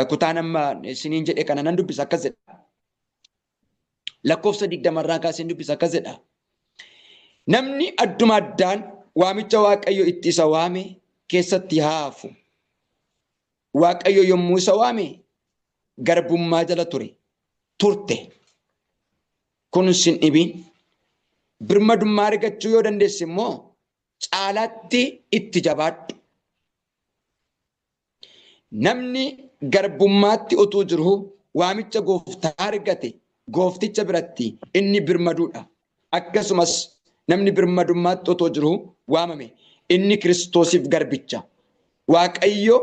kutaan amma isiniin jedhe kana nan dubbisa akkas jedha. Lakkoofsa 20 irraa kaaseen dubbisa akkas jedha. Namni adduma addaan waamicha Waaqayyo itti isa waame keessatti haafu. Waaqayyo yommuu isa waame garbummaa jala turte. Kun sin dhibiin. Birmadummaa argachuu yoo dandeesse immoo caalaatti itti jabaadhu. Namni garbummaatti utuu jiru waamicha gooftaa argate goofticha biratti inni birmaduudha. Akkasumas namni birmadummaatti utuu jiru waamame inni Kiristoosiif garbicha. Waaqayyo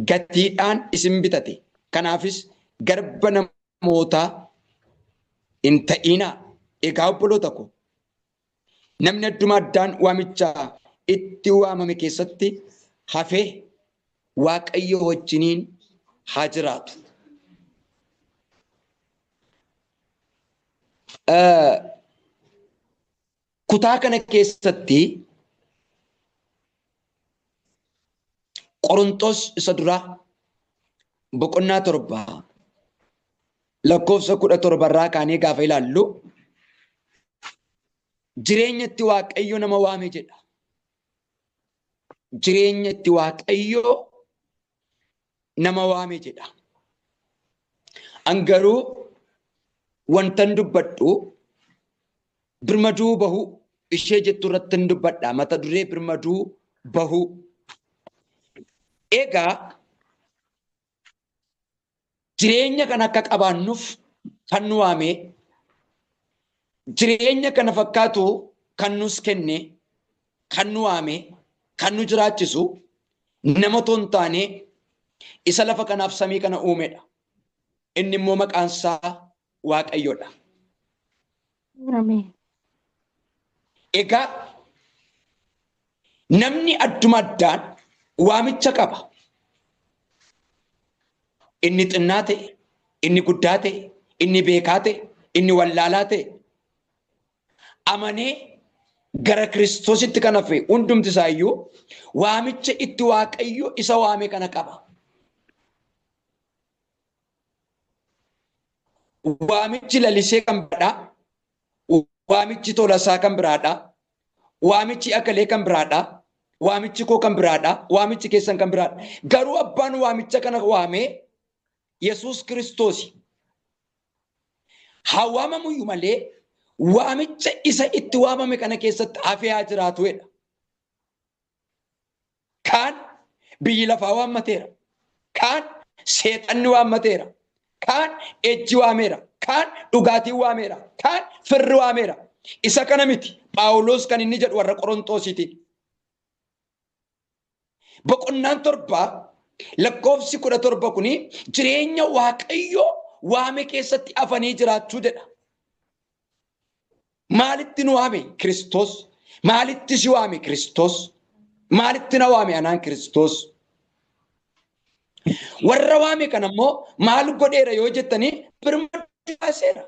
gatiidhaan isin bitate. Kanaafis garba namootaa hin ta'inaa. Egaa obboloota ko, namni adduma addaan waamicha itti waamame keessatti hafee Waaqayyo wajjiniin haa jiraatu. Kutaa kana keessatti Qorontos isa duraa boqonnaa 7 lakkoofsa 17 irraa kaanee gaafa ilaallu jireenya itti Waaqayyo nama waame jedha. Jireenya itti Waaqayyo nama waame jedha. Angaruu wantan dubbadhu birmaduu bahu ishee jettu irratti dubbadha. Mata duree birmaduu bahu. Egaa jireenya kana akka qabaannuuf kan nu waame, jireenya kana fakkaatu kan nus kenne, kan nu waame, kan nu jiraachisu nama ton taane isa lafa kanaaf samii kana uumedha. Inni immoo maqaan isaa Waaqayyoodha. Ameen. Egaa namni adduma addaan waamicha qaba. Inni xinnaa ta'e, inni guddaa ta'e, inni beekaa ta'e, inni wallaalaa ta'e, amanee gara Kiristoositti kan hafe hundumti isaayyuu waamicha itti Waaqayyo isa waame kana qaba. Waamichi lalisee kan biraadha. Waamichi tolasaa kan biraadha. Waamichi akalee kan biraadha. Waamichi koo kan biraadha. Waamichi keessan kan biraadha. Garuu abbaan waamicha kana waame Yesuus Kiristoosi. Haa waamamuyyuu malee waamicha isa itti waamame kana keessatti hafee haa jiraatuudha. Kaan biyyi lafaa waammateera. Kaan seexanni waammateera. Kaan ejji waameera. Kaan dhugaatii waameera. Kaan firri waameera. Isa kana miti Phaawulos kan inni jedhu warra Qorontoosiiti. Boqonnaan 7 lakkoofsi 17 kuni jireenya Waaqayyo waame keessatti hafanii jiraachuu jedha. Maalitti nu waame? Kiristoos. Maalitti si waame? Kiristoos. Maalitti na waame? Anaan Kiristoos. Warra waame kana immoo maal godheera yoo jettanii birmaduu baaseera.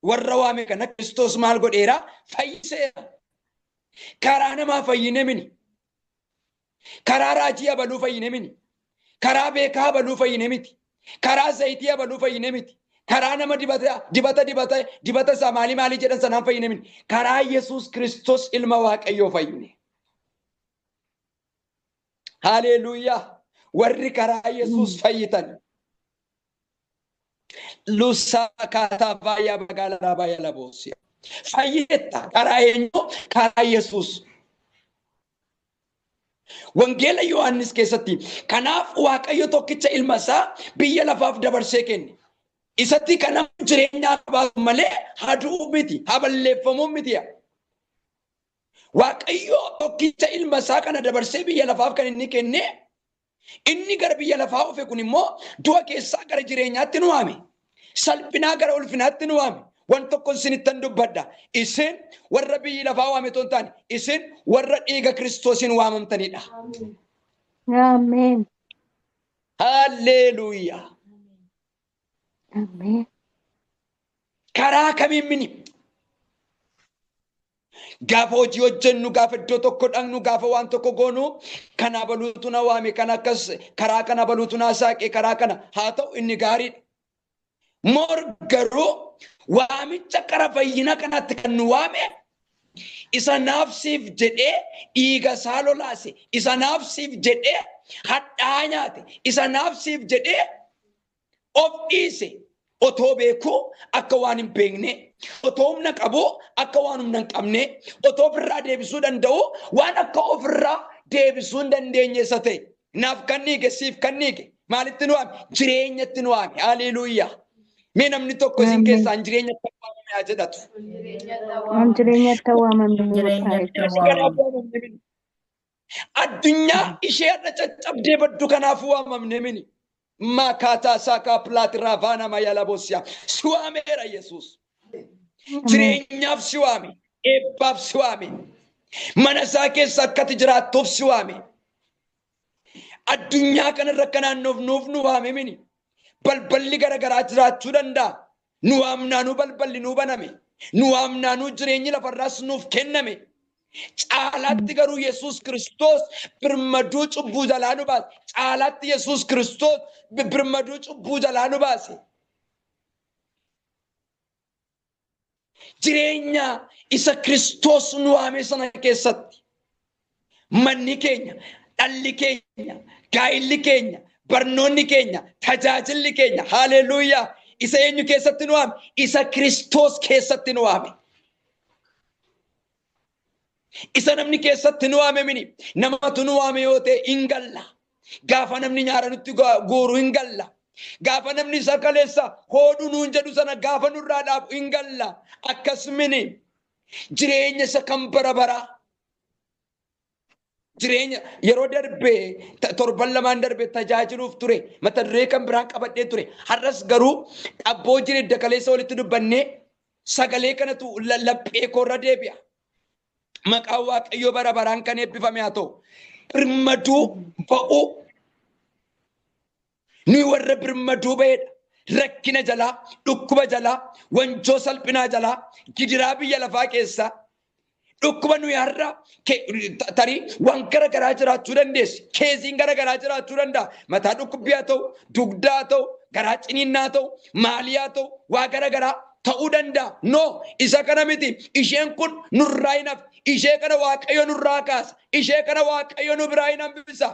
Warra waame kana Kiristoos maal godheera? Fayyiseera. Karaa namaa fayyine mini. Karaa raajii abaluu fayyine mini. Karaa beekaa abaluu fayyine miti. Karaa zayitii abaluu fayyine miti. Karaa nama dibata isaa maalii jedhan sanaan fayyine miti. Karaa Yesuus Kiristoos ilma Waaqayyoo fayyine. Haleluuyaa. Warri karaa Yesuus fayyitan. Lusaa kaataa baay'ee magaalaa baay'ee laboosiya. Fayyetta karaa eenyu? Karaa Yesuus. Wangeela Yohaannis keessatti kanaaf Waaqayyo tokkicha ilma isaa biyya lafaaf dabarsee kenne. Isatti kana jireenya qabaatu malee haduu miti, haballeeffamuu miti. Waaqayyo tokkicha ilma isaa kana dabarsee biyya lafaaf kan inni kenne. Inni gara biyya lafaa dhufe kun immoo du'a keessaa gara jireenyaatti nu waame. Salphinaa gara ulfinaatti nu waame. Waan tokko isinittan dubbadha. Isin warra biyyi lafaa waame ton taane, isin warra dhiiga Kiristoosiin waamamtanidha. Ameen. Haleluuyaa. Ameen. Karaa kamiin mini? Gaafa hojii hojjennu, gaafa iddoo tokko dhaqnu, gaafa waan tokko goonu, kana baluutu na waame, kan akkas karaa kana baluutu na saaqe, karaa kana haa ta'u inni gaariidha. Moor garuu waamicha kara fayyina kanatti kan nu waame isa naafsiif jedhee dhiiga isaa lolaase, isa naafsiif jedhee hadhaa nyaate, isa naafsiif jedhee of dhiise. Otoo beekuu akka waan hin beekne, otoo humna qabu akka waan humna hin qabne, otoo ofirraa deebisuu danda'u waan akka ofirraa deebisuu hin dandeenye isa ta'e. Naaf kan dhiige, siif kan dhiige maalitti nu waame? Jireenyatti nu waame. Haleluuyaa. Mee namni tokko isin keessaan jireenyatti waamame haa jedhatu. Jireenyatti waamame. Addunyaa ishee irra caccabdee baddu kanaaf waamamne mini. Makata saka platravana mayala bosia. Suamera Jesus. Jireenyaaf si waame, eebbaaf si waame, mana isaa keessa akkati jiraattuuf si waame. Addunyaa kanarra akka naannofnuuf nu waame mini. Balballi garagaraa jiraachuu danda'a. Nu waamnaanuu balballi nuu baname. Nu waamnaanuu jireenyi lafarraas nuuf kenname. Caalaatti garuu Yesuus Kiristoos birmaduu cubbuu jalaa nu baase. Caalaatti Yesuus Kiristoos birmaduu cubbuu jalaa nu baase. Jireenya isa Kiristoos nu waame sana keessatti manni keenya, dhalli keenya, gaa'illi keenya, barnoonni keenya, tajaajilli keenya, haleluuyaa, isa eenyu keessatti nu waame? Isa Kiristoos keessatti nu waame. Isa namni keessatti nu waame mini. Namatu nu waame yoo ta'e hin galla. Gaafa namni nyaara nutti guuru hin galla. Gaafa namni isa kaleessa hoodhu nuun jedhu sana gaafa nurraa dhaabu hin galla. Akkasumini jireenya isa kan bara baraa. Jireenya yeroo darbee torban lamaan darbee tajaajiluuf ture. Mata duree kan biraan qabadhee ture. Har'as garuu abboo jireenya kaleessa walitti dubbannee sagalee kanatu laphee koorra deebi'a. Maqaan Waaqayyoo bara baraan kan eebbifame haa ta'u. Birmaduu ba'uu. Nuyi warra birmaduu ba'edha. Rakkina jalaa, dhukkuba jalaa, wanjoo salphinaa jalaa, gidiraa biyya lafaa keessaa. Dhukkuba nuyi har'a tarii waan garagaraa jiraachuu dandeessi. Keesiin garagaraa jiraachuu danda'a. Mataa dhukkubbii haa ta'u, dugdaa haa ta'u, garaa ciniinnaa haa ta'u, maalii haa ta'u, waa garagaraa ta'uu danda'a. No, isa kana miti. Isheen kun nurraa hin hafne. Ishee kana Waaqayyo nurraa kaasa. Ishee kana Waaqayyo nu biraa hin hambisa.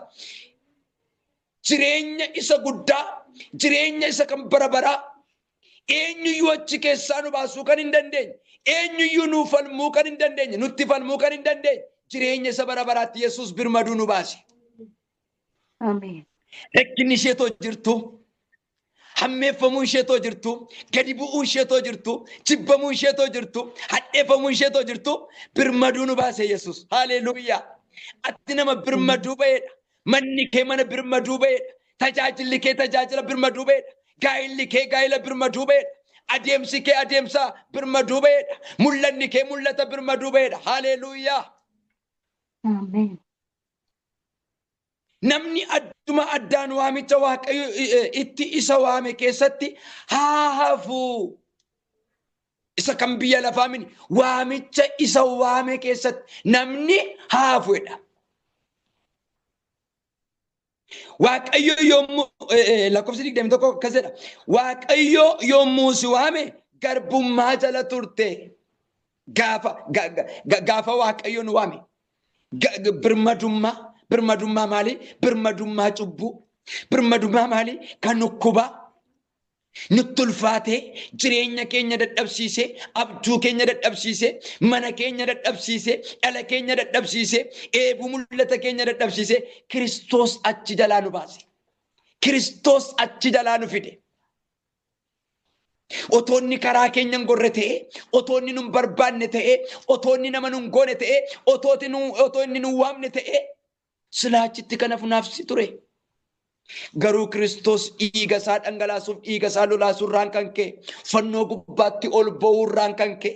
Jireenya isa guddaa, jireenya isa kan bara baraa, eenyuyyuu achi keessaa nu baasuu kan hin dandeenye, eenyuyyuu nu falmuu kan hin dandeenye, nutti falmuu kan hin dandeenye, jireenya isa bara baraatti Yesuus birmaduu nu baase. Ameen. Rakkinni isheetoo jirtu, hammeeffamuu isheetoo jirtu, gadi bu'uu isheetoo jirtu, jibbamuu isheetoo jirtu, hadheeffamuu isheetoo jirtu, birmaduu nu baase Yesuus. Haleluuyaa. Ati nama birmaduu ba'edha. Manni kee mana birmaduu ba'edha. Tajaajilli kee tajaajila birmaduu ba'edha. Gaa'illi kee gaa'ila birmaduu ba'edha. Adeemsi kee adeemsa birmaduu ba'edha. Mul'anni kee mul'ata birmaduu ba'edha. Haleluuyaa. Ameen. Namni adduma addaan waamicha Waaqayyo itti isa waame keessatti haa hafu. Isa kan biyya lafaa mini waamicha isa waame keessatti namni haa hafuudha. Waaqayyo yommuu lakkoofsa 21 akkas jedha. Waaqayyo yommuu si waame garbummaa jala turte. Gaafa Waaqayyo nu waame birmadummaa maali? Birmadummaa cubbuu. Birmadummaa maali? Kan dhukkubaa. Nutti ulfaatee jireenya keenya dadhabsiisee, abjuu keenya dadhabsiisee, mana keenya dadhabsiisee, dhala keenya dadhabsiisee, eebuu mul'ata keenya dadhabsiisee, Kiristoos achi jalaa nu baase. Kiristoos achi jalaa nu fide. Otoonni karaa keenya hin gorre ta'e, otoonni nu hin barbaanne ta'e, otoonni nama nu hin goone ta'e, otoo inni nu waamne ta'e, silaa achitti kana funaafsi ture. Garuu Kiristoos dhiiga isaa dhangalaasuuf dhiiga isaa lolaasuurraan kan ka'e, fannoo gubbaatti ol ba'uurraan kan ka'e,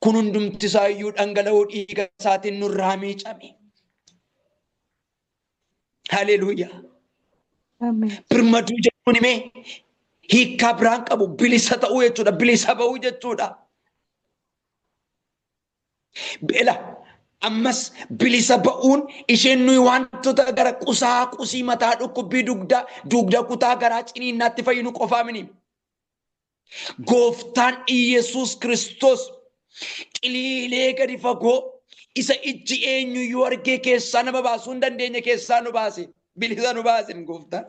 kun hundumti isaa iyyuu dhangala'uu dhiiga isaatiin nurraa miicame. Haleluuyaa. Birmaduu jechuun himee hiikkaa biraan qabu bilisa ta'uu jechuudha. Bilisa ba'uu jechuudha. Beela ammas bilisa ba'uun isheen nuyi wantoota gara qusaa qusii mataa dhukkubbii dugda kutaa garaa ciniinnaatti fayyinu qofaa mini. Gooftaan Iyesuus Kiristoos qiliilee gadi fagoo isa ijji eenyuyyuu argee keessaa nama baasuu hin dandeenye keessaa nu baase. Bilisa nu baasin gooftaan.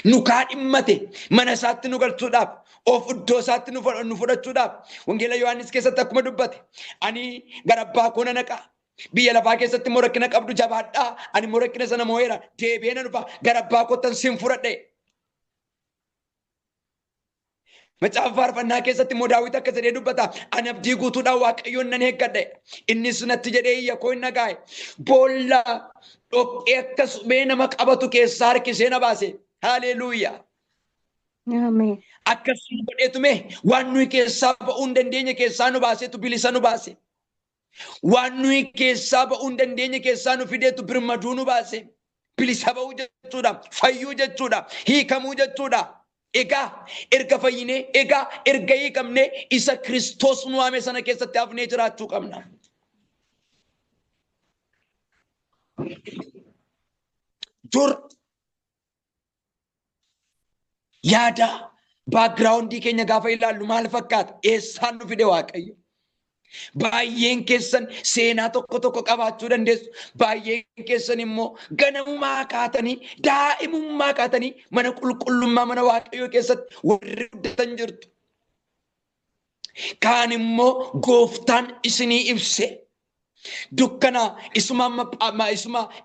Nu kaadhimmate mana isaatti nu galchuudhaaf of iddoo isaatti nu fudhachuudhaaf wangeela Yohaannis keessatti akkuma dubbate ani gara abbaa koo nan dhaqa biyya lafaa keessatti immoo rakkina qabdu jabaadhaa ani immoo rakkina sana moo'eera deebi'ee nan dhufa gara abbaa koottan sin fudhadhe. Macaafa faarfannaa keessatti immoo Daawit akka jedhee dubbata ani abdii guutuudhaan Waaqayyoon nan eeggadhe innis natti jedhee iyya koo hin dhaga'e boolla dhoqqee akka suphee nama qabatu keessaa harkisee na baase. Hallelujah. Amen. Akkasuma godheetume waan nuyi keessaa ba'uu hin dandeenye keessaa nu baasetu bilisa nu baase. Waan nuyi keessaa ba'uu hin dandeenye keessaa nu fideetu birmaduu nu baase. Bilisa ba'uu jechuudha. Fayyuu jechuudha. Hiikamuu jechuudha. Egaa erga fayyinee egaa erga hiikamnee isa Kiristoos nu waame sana keessatti hafnee jiraachuu qabna. Dur yaada backgroundii keenya gaafa ilaallu maal fakkaata? Eessaan nu fide Waaqayyo? Baay'een keessan seenaa tokko qabaachuu dandeessu. Baay'een keessan immoo ganamummaa kaatanii daa'imummaa kaatanii mana qulqullummaa mana Waaqayyoo keessatti warri guddatan jirtu. Kaan immoo gooftaan isinii ibse. Dukkana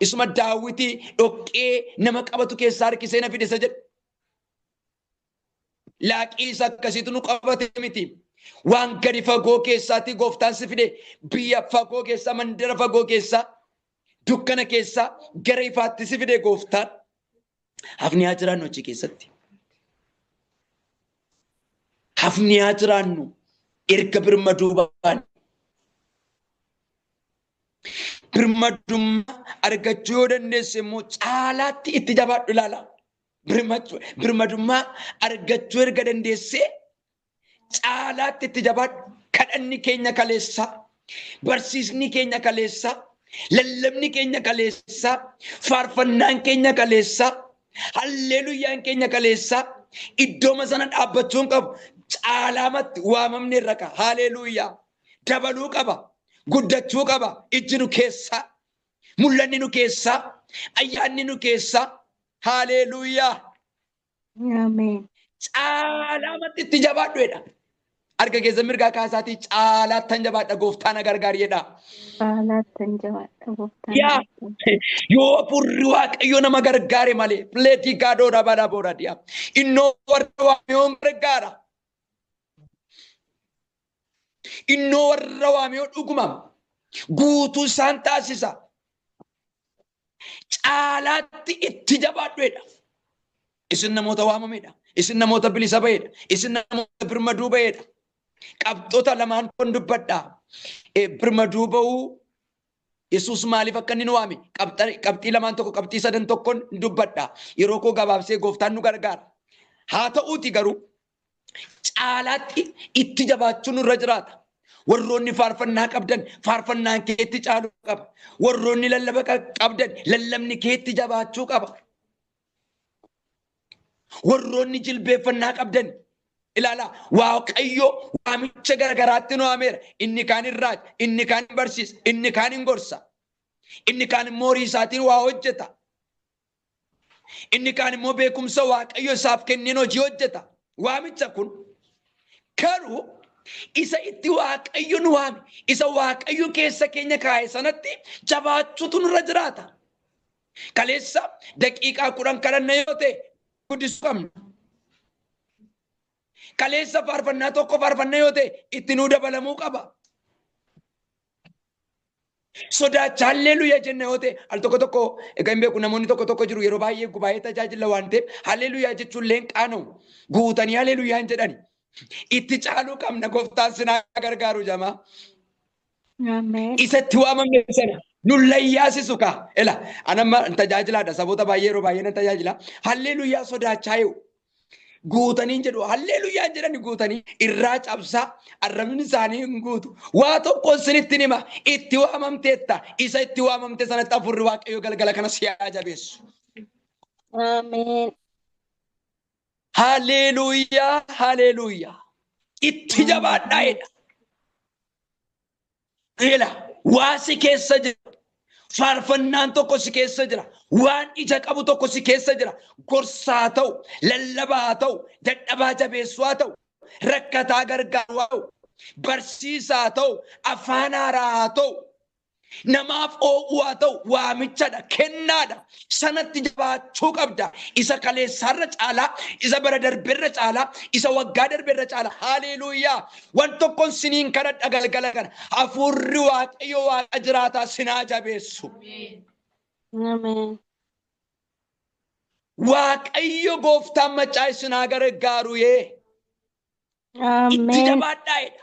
isuma Daawitii dhoqqee nama qabatu keessaa harkisee na fide isa jedhu. Laaqii isa akkasiitu nu qabate miti. Waan gadi fagoo keessaatti gooftaan si fide biyya fagoo keessaa mandara fagoo keessaa dukkana keessaa gara ifaatti si fide gooftaan. Hafni haa jiraannu achi keessatti. Hafni haa jiraannu erga birmaduu baane. Birmadummaa argachuu yoo dandeesse immoo caalaatti itti jabaadhu ilaala. Birmadummaa argachuu erga dandeessee caalaatti itti jabaadhu. Kadhanni keenya kaleessaa, barsiisni keenya kaleessaa, lallabni keenya kaleessaa, faarfannaan keenya kaleessaa, halleeluyaan keenya kaleessaa iddooma sana dhaabbachuun qabu caalaamatti waamamne irra ka'a. Halleeluyaa dabaluu qaba, guddachuu qaba. Ijji nu keessaa, mul'anni nu keessaa, ayyaanni nu keessaa. Halleluyaa. Amen. Caalaamatti itti jabaadhuedha. Harka keessa mirgaa kaasaatii caalaattan jabaadha gooftaan gargaariidha. Caalaattan jabaadha gooftaan. Yaa yoo furri Waaqayyo nama gargaare malee pileetii gaadoodha baadhaa boodadhiya. Innoo warra Waaqayyoon gargaara. Innoo warra Waaqayyoo dhuguma guutuu isaan taasisa. Caalaatti itti jabaadhuedha. Isin namoota waamamedha. Isin namoota bilisa ba'edha. Isin namoota birmaduu ba'edha. Qabxoota lamaan kun dubbadha. Birmaduu ba'uu Yesuus maaliif akka inni nu waame? Qabxii lamaan tokko qabxii sadan tokkoon dubbadha. Yeroo koo gabaabsee gooftaan nu gargaara. Haa ta'uuti garuu caalaatti itti jabaachuun nurra jiraata. Warroonni faarfannaa qabdan faarfannaan keetti caaluu qaba. Warroonni lallaba qabdan lallabni keetti jabaachuu qaba. Warroonni jilbeeffannaa qabdan ilaala Waaqayyo waamicha garagaraatti nu waameera. Inni kaan hin raaja, inni kaan hin barsiisa, inni kaan hin gorsa, inni kaan immoo horii isaatiin waa hojjeta, inni kaan immoo beekumsa Waaqayyo isaaf kenneen hojii hojjeta. Waamicha kun garuu isa itti Waaqayyo nu waame, isa Waaqayyo keessa keenya kaa'e sanatti jabaachuutu nurra jiraata. Kaleessa daqiiqaa 10 kadhanna yoo ta'e guddisuu qabna. Kaleessa faarfannaa tokko faarfannaa yoo ta'e itti nuu dabalamuu qaba. Sodaacha halleluyaa jenna yoo ta'e al tokko egaa hin beeku namoonni tokko jiru yeroo baay'ee gubaa'ee tajaajila waan ta'eef halleluyaa jechuun illee qaana'u guutanii halleluyaa hin jedhani. Itti caaluu qabna gooftaan sinaa gargaaru jamaa. Isatti waamamne sana nulla yaasisu ka ela anamma tajaajilaadha saboota baay'ee yeroo baay'ee nan tajaajila halleluyaa sodaachaa yoo guutanii jedhu halleluuyaa jedhani guutanii irraa cabsaa arrabni isaanii hin guutu waa tokko isinitti hima itti waamamteetta isa itti waamamte sanatti hafuurri waaqayyo galgala kana si haa jabeessu. Ameen. Halleluuyaa halleluuyaa itti jabaadhaa jedha. Ila waa si keessa jira. Faarfannaan tokko si keessa jira. Waan ija qabu tokko si keessa jira. Gorsaa ta'u, lallabaa ta'u, dadhabaa jabeessuu haa ta'u, rakkataa gargaaruu haa ta'u, barsiisaa ta'u, afaan haaraa haa ta'u, namaaf oo'uu haa ta'u, waamichadha, kennaadha. Sanatti jabaachuu qabda. Isa kaleessaarra caalaa, isa bara darbeerra caalaa, isa waggaa darbeerra caalaa. Haleluuyaa. Waan tokkoon siniin kadhadha galgala kana. Hafuurri waaqayyo waaqa jiraataa sinaa jabeessu. Ameen. Waaqayyo gooftaan machaa sinaa gargaaru yee. Itti Ameen. jabaadhaa jedha.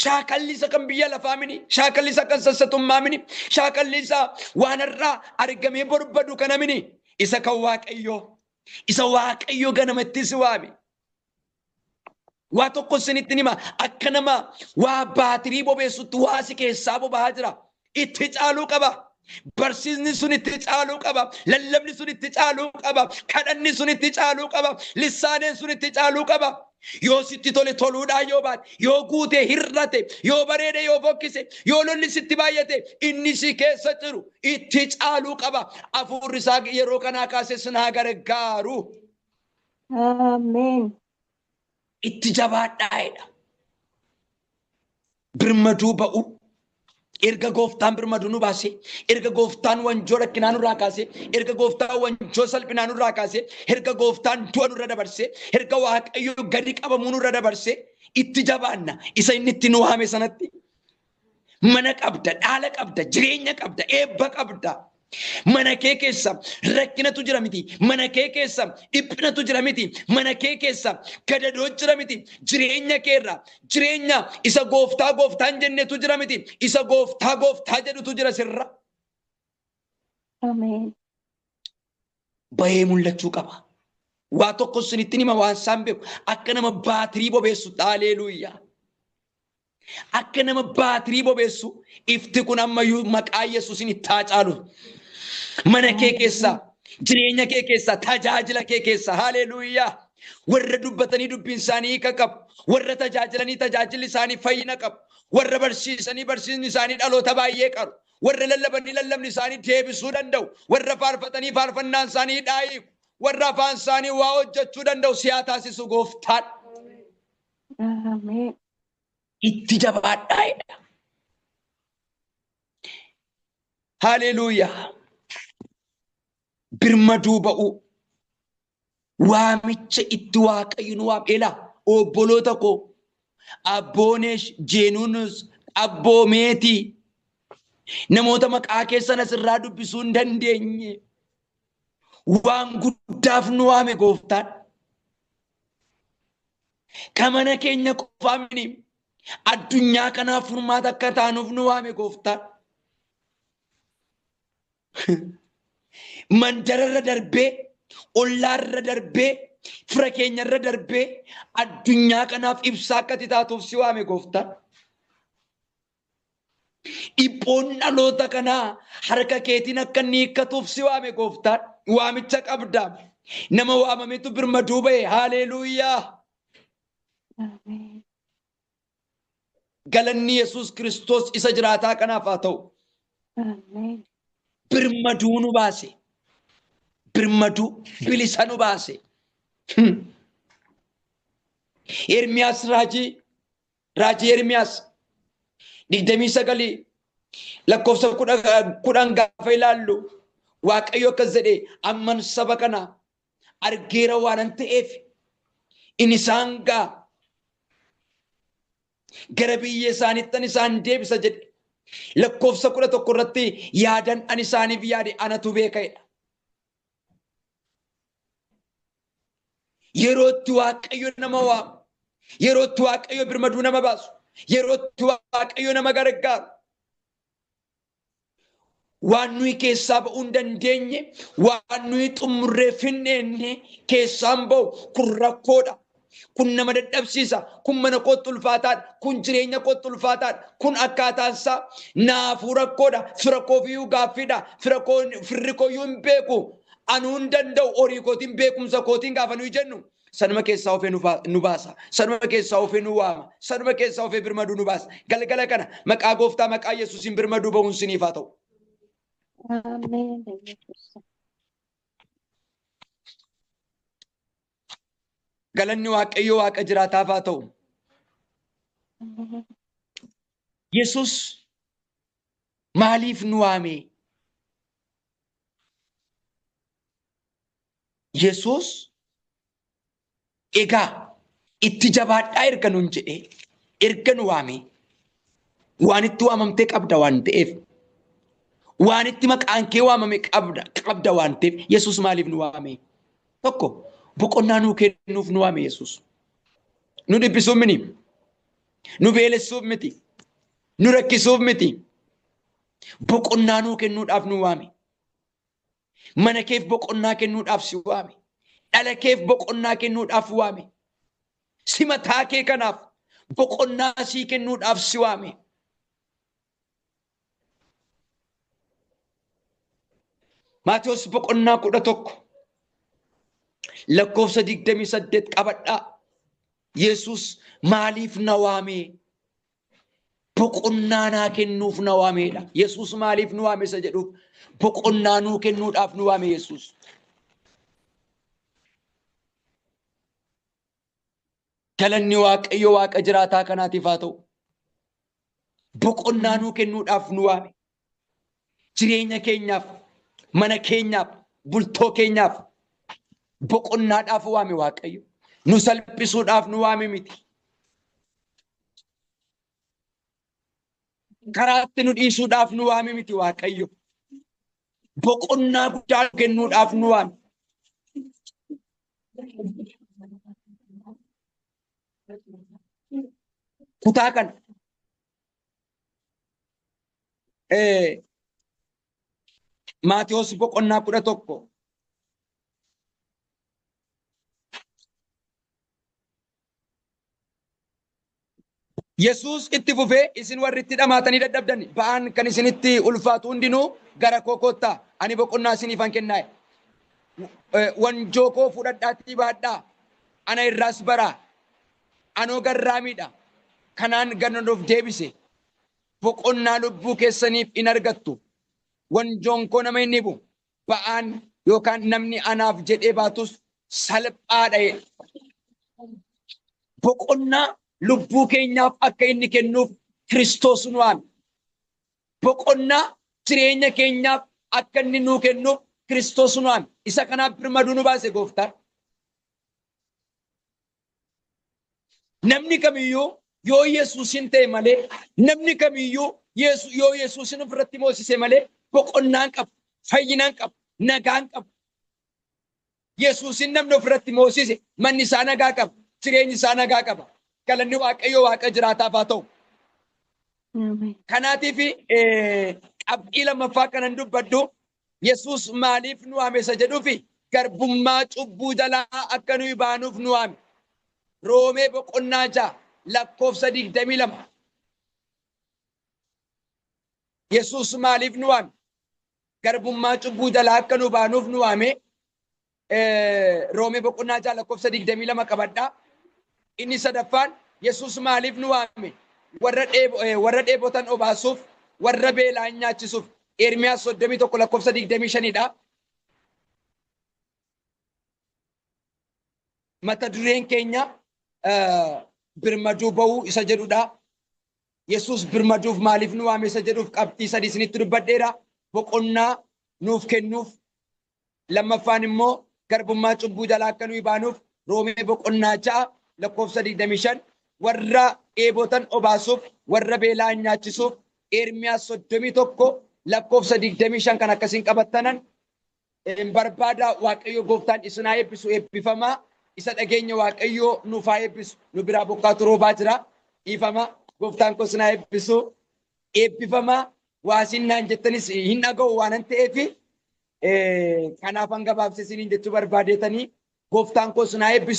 Shaakallisa kan biyya lafaa mini, shaakallisa kan sassatummaa mini, shaakallisa waan irraa argamee barbadu kana mini. Isa kan waaqayyo, isa waaqayyo ganamatti si waame. Waa tokko isinitti hima akka nama waa baatirii bobeessutti waa si keessaa boba'aa jira. Itti caaluu qaba. Barsiisni sun itti caaluu qaba. Lallabni sun itti caaluu qaba. Kadhanni sun itti caaluu qaba. Lissaaneen sun itti caaluu qaba. Yoo sitti tole toluudhaa yoo baate, yoo guute hir'ate, yoo bareede yoo fokkise, yoo lolli sitti baay'ate, inni si keessa jiru itti caaluu qaba. Hafuurri isaa yeroo kanaa kaasee sinaa gargaaru. Ameen. Itti jabaadhaa jedha. Birmaduu ba'u. Erga gooftaan birmaduu nu baase, erga gooftaan wanjoo rakkinaa nurraa kaase, erga gooftaan wanjoo salphinaa nurraa kaase, erga gooftaan du'a nurra dabarse, erga waaqayyo gadi qabamuu nurra dabarse, itti jabaanna. Isa inni itti nu waame sanatti. Mana qabda, dhaala qabda, jireenya qabda, eebba qabda. Mana kee keessa rakkinatu jira miti. Mana kee keessa dhiphinatu jira miti. Mana kee keessa gadadoo jira miti. Jireenya keerra jireenya isa gooftaa gooftaan jennetu jira miti. Isa gooftaa gooftaa jedhutu jira sirra. Ameen. Bahee mul'achuu qaba. Waa tokko isinitti hima waan isaan beeku akka nama baatirii bobeessu. Haleluuyaa. Akka nama baatirii bobeessu ifti kun ammayyuu maqaa Yesuusin itti haa caalu. Mana kee keessa, jireenya kee keessa, tajaajila kee keessa. Haleluuyaa. Warra dubbatanii dubbiin isaanii hiika qabu. Warra tajaajilanii tajaajilli isaanii fayyina qabu. Warra barsiisanii barsiisni isaanii dhaloota baay'ee qabu. Warra lallabanii lallabni isaanii deebisuu danda'u. Warra faarfatanii faarfannaan isaanii dhaayiku. Warra afaan isaanii waa hojjechuu danda'u siyaa taasisu gooftaan. Ameen. Itti jabaadhaa jedha. Haleluuyaa. Birmaduu ba'u. Waamicha itti waaqayyo nu waame. Ela obboloota koo abboonesh jeenuunus abboomeetii namoota maqaa keessan asirraa dubbisuu hin dandeenye waan guddaaf nu waame gooftaan. Kan mana keenya qofaa miti addunyaa kanaaf furmaata akka taanuuf nu waame gooftaan. Mandararra darbee, ollaarra darbee, fira keenyarra darbee addunyaa kanaaf ibsaa akka taatuuf si waame gooftaan. Dhiphoon dhaloota kanaa harka keetiin akka inni hiikkatuuf si waame gooftaan. Waamicha qabdaa. Nama waamametu birmaduu ba'e. Haleluuyaa. Ameen. Galanni Yesuus Kiristoos isa jiraataa kanaaf haa ta'u. Ameen. Birmaduu nu baase. Birmaduu bilisa nu baase. Ermiyaas raajii Ermiyaas 29 lakkoofsa 10 gaafa ilaallu waaqayyo akkas jedhe amman saba kana argeera waan ta'eef inni isaan gara biyya isaaniittan isaan deebisa jedhe. Lakkoofsa 11 irratti yaadan ani isaaniif yaade anatu beeka'edha. Yerootti waaqayyo nama waamu, yerootti waaqayyo birmaduu nama baasu, yerootti waaqayyo nama gargaaru. waan nuyi keessaa ba'uu hin dandeenye, waan nuyi xumurree finneenne keessaan ba'u kun rakkoodha. Kun nama dadhabsiisa. Kun mana kootti ulfaataadha. Kun jireenya kootti ulfaataadha. Kun akkaataansaa naafuu rakkoodha. Fira koofiyyuu gaaffiidha. Firri kooyyuu hin beeku. Anuu hin danda'u horii kootiin beekumsa kootiin gaafa nuyi jennu. Sanuma keessaa ofee nu baasa. Sanuma keessaa ofee nu waama. Sanuma keessaa ofee birmaduu nu baasa. Galgala kana maqaa Gooftaa maqaa Yesuusiin birmaduu ba'uun siniif haa ta'u. Ameen. Galanni Waaqayyoo Waaqa jiraataaf haa ta'u. Yesuus maaliif nu waame? Yesuus egaa itti jabaadhaa erga nuun jedhee erga nu waame waan itti waamamtee qabda waan ta'eef, waan itti maqaan kee waamame qabda waan ta'eef Yesuus maaliif nu waame? Tokko boqonnaa nuu kennuuf nu waame Yesuus. Nu dhibbisuuf miti. Nu beelessuuf miti. Nu rakkisuuf miti. Boqonnaa nuu kennuudhaaf nu waame. Mana keef boqonnaa kennuudhaaf si waame. Dhala keef boqonnaa kennuudhaaf waame. Si mataa kee kanaaf boqonnaa sii kennuudhaaf si waame. Maatiyos boqonnaa 11 lakkoofsa 28 qabadhaa. Yesuus maaliif na waame? Boqonnaa naa kennuuf na waamedha. Yesuus maaliif nu waame isa jedhuuf boqonnaa nuu kennuudhaaf nu waame Yesuus. Galanni Waaqayyo Waaqa jiraataa kanaatiif haa ta'u. Boqonnaa nuu kennuudhaaf nu waame. Jireenya keenyaaf, mana keenyaaf, bultoo keenyaaf boqonnaadhaaf waame Waaqayyo. Nu salphisuudhaaf nu waame miti. Karaatti nu dhiisuudhaaf nu waame miti Waaqayyo. Boqonnaa guddaa kennuudhaaf nu waame. Kutaa kana Maatiyos boqonnaa 11 Yesuus itti fufee isin warri itti dhamaatanii dadhabdan ba'aan kan isinitti ulfaatu hundinuu gara koo kottaa ani boqonnaa isiniifan kennaa. Wanjoo koo fudhadhaatii baadhaa ana irraas baraa anoo garraamiidha kanaan gannanuuf deebise boqonnaa lubbuu keessaniif in argattu. Wanjoon koo nama hin dhibu ba'aan yookaan namni anaaf jedhee baatus salphaadha. Boqonnaa lubbuu keenyaaf akka inni kennuuf Kiristoos nu waame. Boqonnaa jireenya keenyaaf akka inni nuu kennuuf Kiristoos nu waame. Isa kanaaf birmaduu nu baase Gooftaan. Namni kamiyyuu yoo Yesuusin ta'e malee, namni kamiyyuu yoo Yesuusin ofirratti moosise malee boqonnaan qabu, fayyinaan qabu, nagaan qabu. Yesuusin namni ofirratti moosise manni isaa nagaa qaba, jireenyi isaa nagaa qaba. Galanni Waaqayyo Waaqa jiraataaf haa ta'u. Kanaatiif qabxii lammaffaa kanan dubbadhu Yesuus maaliif nu waame isa jedhuufi garbummaa cubbuu jalaa akka nuyi baanuuf nu waame. Roomee boqonnaa 6 lakkoofsa 22. Yesuus maaliif nu waame? Garbummaa cubbuu jalaa akka nu baanuuf nu waame. Roomee boqonnaa 6 lakkoofsa 22 qabadhaa. Inni sadaffaan Yesuus maaliif nu waame? Warra dheebotan obaasuuf, warra beelaan nyaachisuuf. Ermiyaas 31 lakkoofsa 25dha. Mata dureen keenya birmaduu ba'uu isa jedhudha. Yesuus birmaduuf maaliif nu waame isa jedhuuf qabxii 3 isinitti dubbadheera. Boqonnaa nuuf kennuuf. Lammaffaan immoo garbummaa cubbuu jalaa akka nuyi baanuuf Roomee boqonnaa 6 lakkoofsa 25 warra dheebotan obaasuuf warra beelaan nyaachisuuf. Ermiyaas 31 lakkoofsa 25 kan akkasiin qabattanan barbaada. Waaqayyo Gooftaan isin haa eebbisu. Eebbifamaa. Isa dhageenya Waaqayyo nuuf haa eebbisu. Nu biraa bokkaatu roobaa jira. Dhiifamaa. Gooftaan koo isin haa eebbisu. Eebbifamaa. Waasinnaan jettanis hin dhaga'u waan ta'eef kanaaf hanga baabsee isiniin jechuu barbaadeetanii gooftaan koos naa eebbisu.